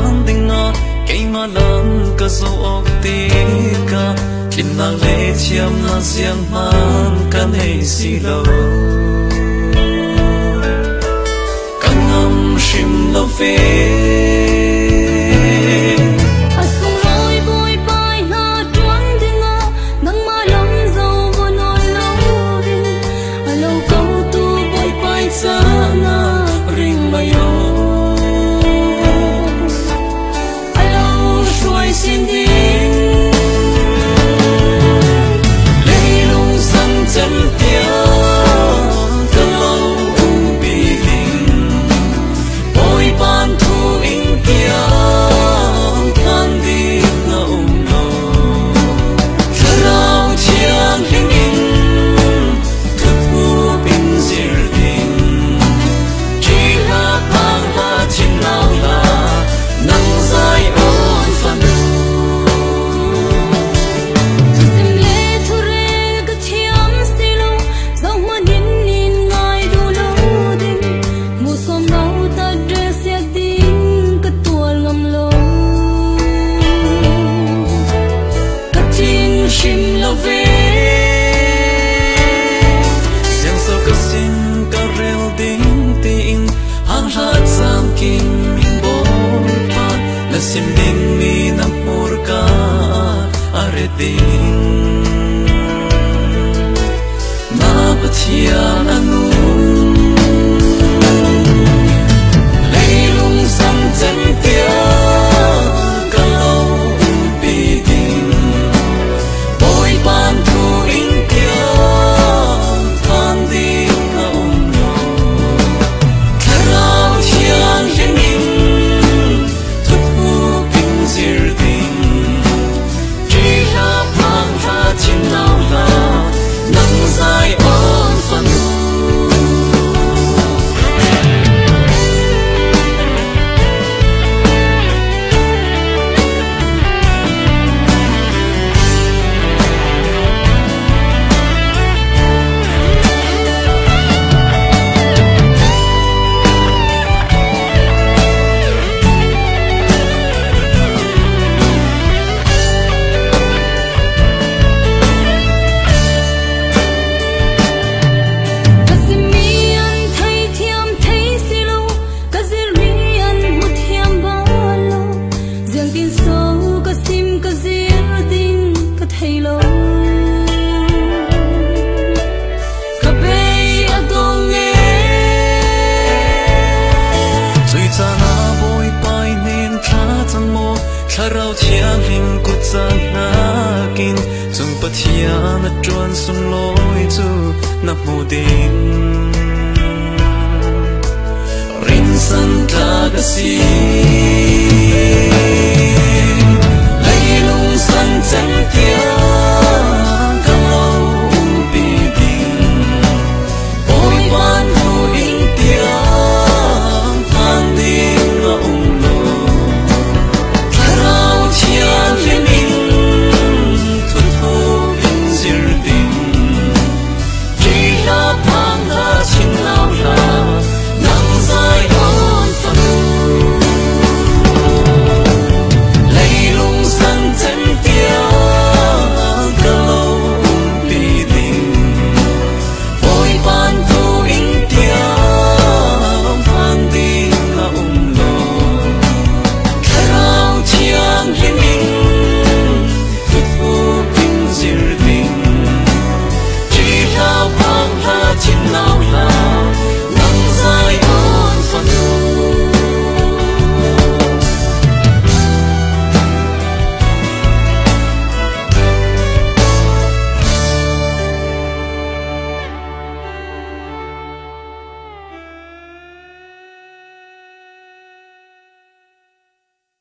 ban tình ngọt cây mà lắm cả dấu ốc tì cảkin na lệ chiêm na riêng man cả này xì lâu cả ngâm sim lâu về sim ding mi na purka areding na patia anu leilung sam chen tia kalau pi ding boy pan thu in tia pan ding na no karao chiang ling rau chiang hình cột sang na kin chung pathia na chuan sun loi chu na mu din rin san ta ga si